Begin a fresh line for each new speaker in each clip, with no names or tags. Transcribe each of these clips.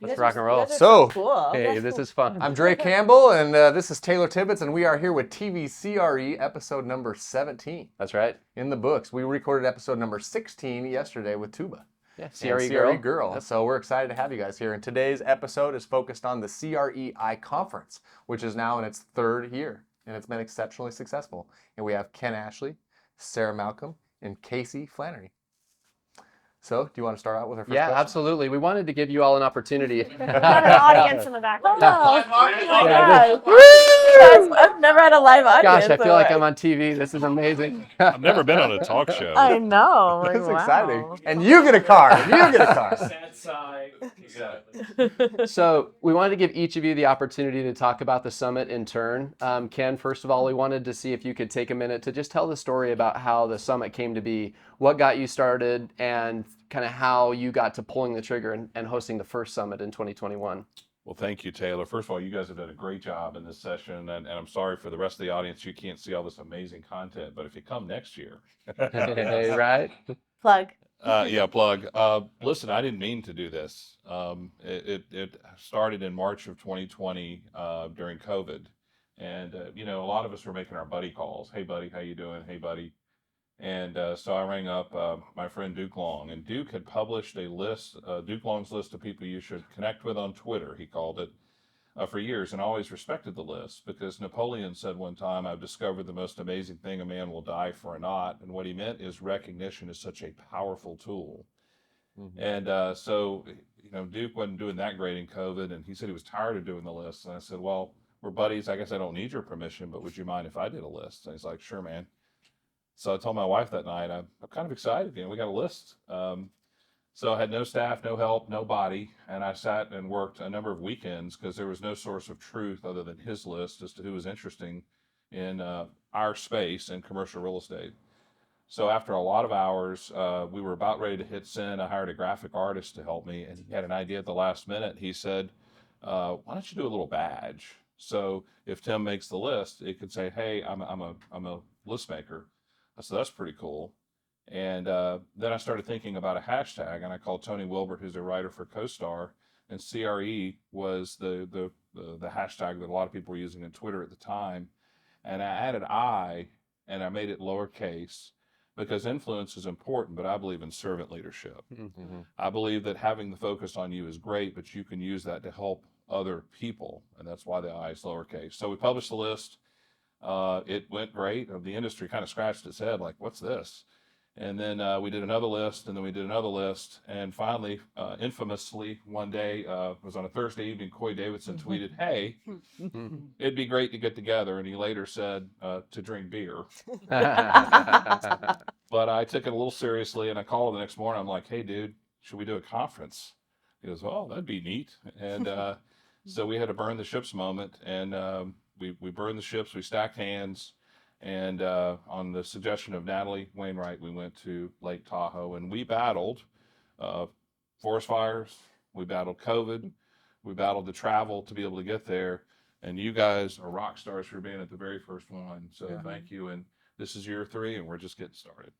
Let's rock and roll.
So,
Cool.
Hey, this is fun.
I'm Drey Campbell, and this is Tayler Tibbitts, and we are here with TVCRE episode number 17
That's right.
in the books. We recorded episode number 16 yesterday with Tuba.
Yeah,
And
CRE
Girl.
Yep.
So we're excited to have you guys here. And today's episode is focused on the CREi conference, which is now in its third year, and it's been exceptionally successful. And we have Ken Ashley, Sarah Malcolm, and Casey Flannery. So, do you want to start out with our first
Yeah,
question?
absolutely. We wanted to give you all an opportunity.
Got an audience in the back. Oh,
Yeah,
my God. I've never had a live audience.
Gosh, I feel like I'm on TV. This is amazing.
I've never been on a talk show.
I know. Like,
That's
wow.
exciting. And you get a car. And you get a car.
Sad side. Exactly.
So we wanted to give each of you the opportunity to talk about the summit in turn. Ken, first of all, we wanted to see if you could take a minute to just tell the story about how the summit came to be, what got you started, and kind of how you got to pulling the trigger and hosting the first summit in 2021.
Well, thank you, Taylor. First of all, you guys have done a great job in this session, and I'm sorry for the rest of the audience. You can't see all this amazing content, but if you come next year.
Hey, right?
Plug.
Yeah, plug. Listen, I didn't mean to do this. It started in March of 2020 during COVID. And, a lot of us were making our buddy calls. Hey, buddy, how you doing? Hey, buddy. And so I rang up my friend Duke Long, and Duke had published a list, Duke Long's list of people you should connect with on Twitter, he called it, for years, and always respected the list because Napoleon said one time, I've discovered the most amazing thing, a man will die for a knot. And what he meant is recognition is such a powerful tool. Mm-hmm. And so, Duke wasn't doing that great in COVID, and he said he was tired of doing the list. And I said, well, we're buddies. I guess I don't need your permission, but would you mind if I did a list? And he's like, sure, man. So I told my wife that night, I'm kind of excited. We got a list. So I had no staff, no help, no body. And I sat and worked a number of weekends because there was no source of truth other than his list as to who was interesting in our space in commercial real estate. So after a lot of hours, we were about ready to hit send. I hired a graphic artist to help me, and he had an idea at the last minute. He said, why don't you do a little badge? So if Tim makes the list, it could say, hey, I'm a list maker. I said, that's pretty cool. And then I started thinking about a hashtag, and I called Tony Wilbert, who's a writer for CoStar, and CRE was the hashtag that a lot of people were using on Twitter at the time. And I added I, and I made it lowercase because influence is important, but I believe in servant leadership. Mm-hmm. I believe that having the focus on you is great, but you can use that to help other people, and that's why the I is lowercase. So we published the list. It went great. The industry kind of scratched its head like, what's this? And then we did another list, and then we did another list. And finally, infamously, one day, it was on a Thursday evening, Coy Davidson tweeted, hey, it'd be great to get together. And he later said to drink beer. But I took it a little seriously, and I called him the next morning. I'm like, hey, dude, should we do a conference? He goes, oh, that'd be neat. And so we had a burn the ships moment, and we burned the ships, we stacked hands, and on the suggestion of Natalie Wainwright, we went to Lake Tahoe, and we battled forest fires, we battled COVID, we battled the travel to be able to get there, and you guys are rock stars for being at the very first one, so Thank you, and this is year 3, and we're just getting started.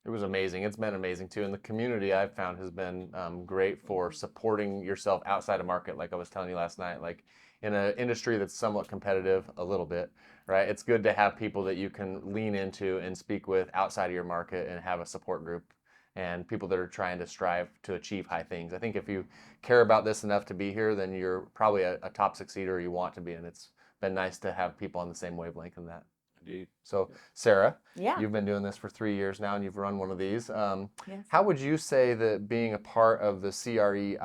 It was amazing. It's been amazing too. And the community I've found has been great for supporting yourself outside of market. Like I was telling you last night, like in an industry that's somewhat competitive a little bit, right? It's good to have people that you can lean into and speak with outside of your market and have a support group and people that are trying to strive to achieve high things. I think if you care about this enough to be here, then you're probably a top succeeder you want to be. And it's been nice to have people on the same wavelength in that.
Indeed.
So, Sarah,
Yeah.
you've been doing this for 3 years now, and you've run one of these.
Yes.
How would you say that being a part of the CREi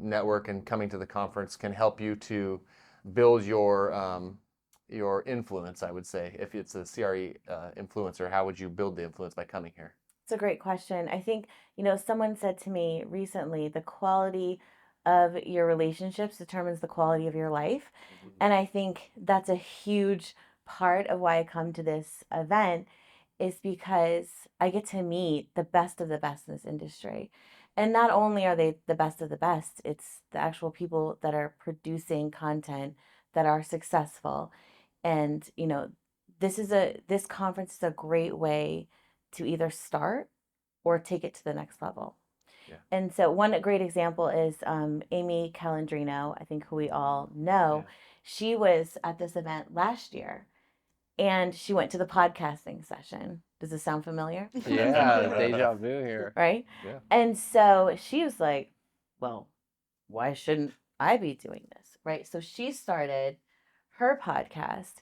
network and coming to the conference can help you to build your influence? I would say, if it's a CRE influencer, how would you build the influence by coming here?
It's a great question. I think, someone said to me recently, the quality of your relationships determines the quality of your life. Mm-hmm. And I think that's a huge part of why I come to this event is because I get to meet the best of the best in this industry. And not only are they the best of the best, it's the actual people that are producing content that are successful. And, this conference is a great way to either start or take it to the next level.
Yeah.
And so one great example is Amy Calandrino, I think who we all know.
Yeah.
She was at this event last year and she went to the podcasting session. Does this sound familiar?
Yeah, deja vu here.
Right?
Yeah.
And so she was like, well, why shouldn't I be doing this? Right? So she started her podcast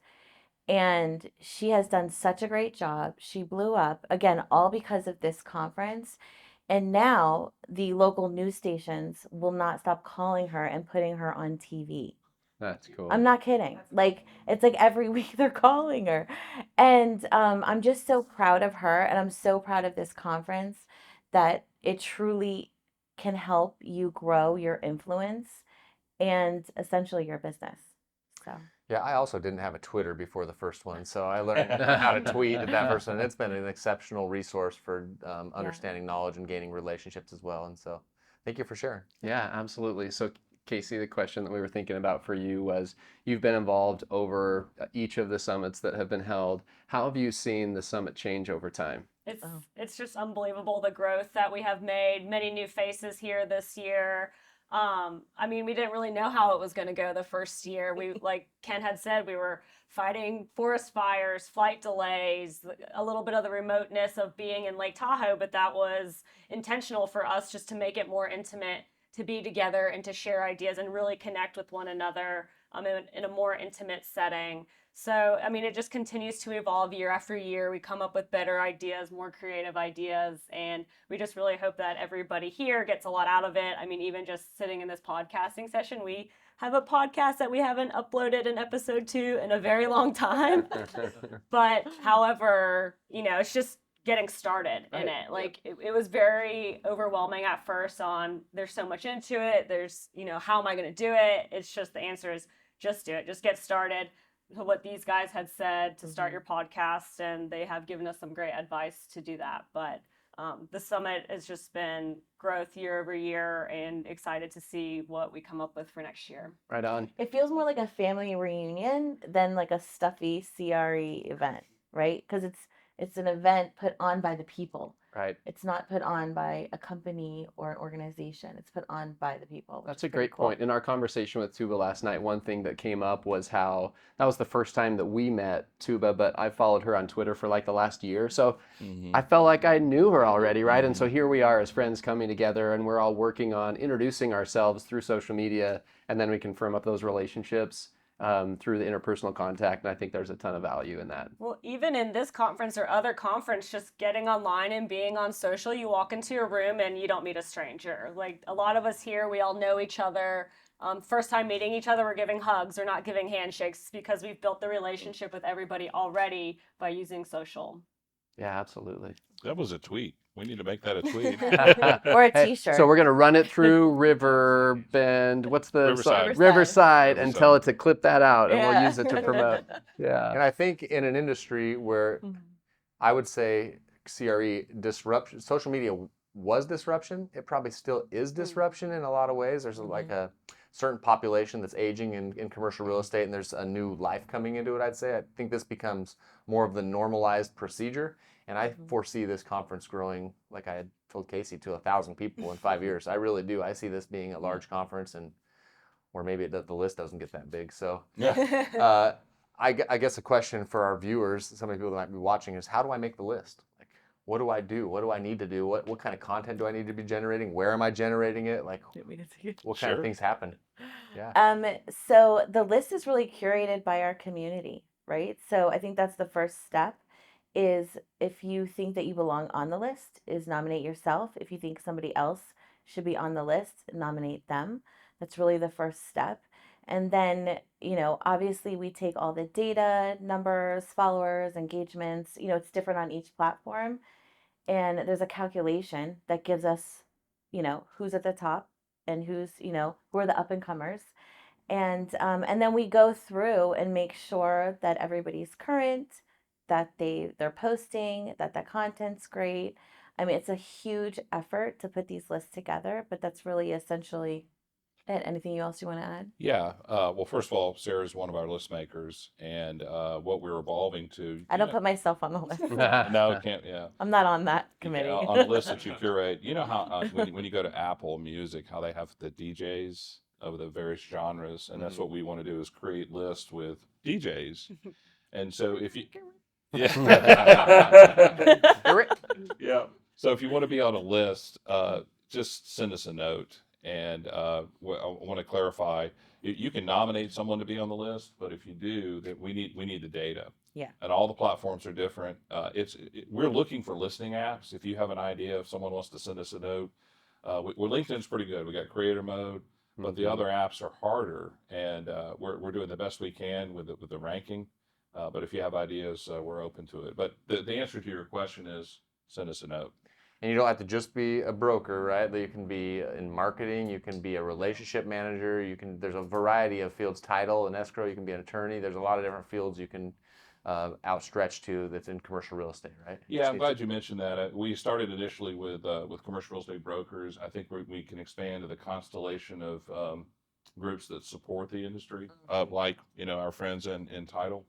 and she has done such a great job. She blew up, again, all because of this conference. And now the local news stations will not stop calling her and putting her on TV.
That's cool.
I'm not kidding. Like, it's like every week they're calling her. And I'm just so proud of her. And I'm so proud of this conference that it truly can help you grow your influence and essentially your business. So.
Yeah, I also didn't have a Twitter before the first one, so I learned how to tweet at that first one. It's been an exceptional resource for understanding knowledge and gaining relationships as well. And so thank you for sharing.
Yeah, absolutely. So, Casey, the question that we were thinking about for you was, you've been involved over each of the summits that have been held. How have you seen the summit change over time?
It's just unbelievable, the growth that we have made. Many new faces here this year. I mean, we didn't really know how it was going to go the first year. We, like Ken had said, we were fighting forest fires, flight delays, a little bit of the remoteness of being in Lake Tahoe, but that was intentional for us just to make it more intimate, to be together and to share ideas and really connect with one another in a more intimate setting. So, I mean, it just continues to evolve year after year. We come up with better ideas, more creative ideas, and we just really hope that everybody here gets a lot out of it. I mean, even just sitting in this podcasting session, we have a podcast that we haven't uploaded an episode to in a very long time. But however, it's just getting started in it. Like, it was very overwhelming at first on there's so much into it. There's, how am I going to do it? It's just the answer is just do it. Just get started. What these guys had said to start your podcast, and they have given us some great advice to do that. But the summit has just been growth year over year, and excited to see what we come up with for next year.
Right on.
It feels more like a family reunion than like a stuffy CRE event, right? Because it's an event put on by the people.
Right.
It's not put on by a company or an organization. It's put on by the people.
That's a great point. In our conversation with Tuba last night, one thing that came up was how that was the first time that we met Tuba, but I followed her on Twitter for like the last year. So I felt like I knew her already, right? And so here we are as friends coming together, and we're all working on introducing ourselves through social media, and then we can firm up those relationships through the interpersonal contact. And I think there's a ton of value in that.
Well, even in this conference or other conference, just getting online and being on social, you walk into your room and you don't meet a stranger. Like, a lot of us here, we all know each other. First time meeting each other, we're giving hugs or not giving handshakes because we've built the relationship with everybody already by using social.
Yeah, absolutely.
That was a tweet. We need to make that a tweet.
Or a
Hey,
t-shirt.
so we're going to run it through River Bend. What's the
Riverside.
Riverside, and tell it to clip that out, and
Yeah.
we'll use it to promote. Yeah.
And I think in an industry where I would say CRE disruption, social media was disruption. It probably still is disruption in a lot of ways. There's like a certain population that's aging in commercial real estate, and there's a new life coming into it, I'd say. I think this becomes more of the normalized procedure. And I foresee this conference growing, like I had told Casey, to 1,000 people in 5 years. I really do. I see this being a large conference, or maybe the list doesn't get that big. So I guess a question for our viewers, some of the people that might be watching, is how do I make the list? Like, what do I do? What do I need to do? What kind of content do I need to be generating? Where am I generating it? Like, what kind of things happen? Yeah.
So the list is really curated by our community, right? So I think that's the first step. Is if you think that you belong on the list, is nominate yourself. If you think somebody else should be on the list, nominate them. That's really the first step. And then, obviously we take all the data, numbers, followers, engagements, it's different on each platform. And there's a calculation that gives us, who's at the top and who are the up and comers. And then we go through and make sure that everybody's current, that they're posting, that the content's great. I mean, it's a huge effort to put these lists together, but that's really essentially Ed, anything else you want to add?
Yeah. Well, first of all, Sarah's one of our list makers, and what we're evolving to.
I don't put myself on the list.
No, it can't. Yeah.
I'm not on that committee.
On the list that you curate, you know how when you go to Apple Music, how they have the DJs of the various genres, and that's what we want to do is create lists with DJs. And so if you, yeah, yeah. So if you want to be on a list, just send us a note. And I want to clarify, you can nominate someone to be on the list, but if you do, that we need the data.
Yeah.
And all the platforms are different. We're looking for listening apps. If you have an idea, if someone wants to send us a note, LinkedIn's pretty good. We got creator mode, but the other apps are harder, and we're doing the best we can with the ranking. But if you have ideas, we're open to it. But the answer to your question is send us a note.
And you don't have to just be a broker, right? You can be in marketing, you can be a relationship manager, there's a variety of fields, title and escrow, you can be an attorney. There's a lot of different fields you can outstretch to that's in commercial real estate, right?
Yeah, I'm glad you mentioned that. We started initially with commercial real estate brokers. I think we can expand to the constellation of groups that support the industry, like our friends in title,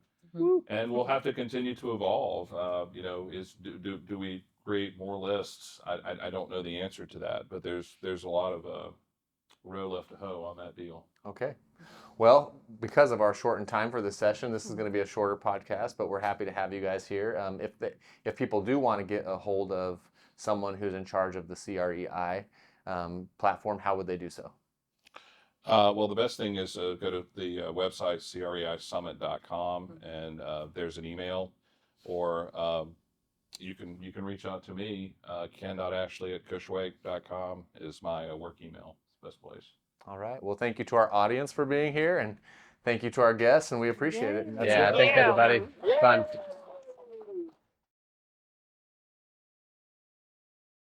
and we'll have to continue to evolve. Do we create more lists? I don't know the answer to that, but there's a lot of row left to hoe on that deal.
Okay. Well, because of our shortened time for this session, this is going to be a shorter podcast, but we're happy to have you guys here. If people do want to get a hold of someone who's in charge of the CREi platform, how would they do so?
Well, the best thing is go to the website, CREisummit.com, and there's an email, or you can reach out to me. Ken.ashley@cushwake.com is my work email. It's the best place.
All right. Well, thank you to our audience for being here, and thank you to our guests, and we appreciate it.
Yeah, thanks everybody. Fun.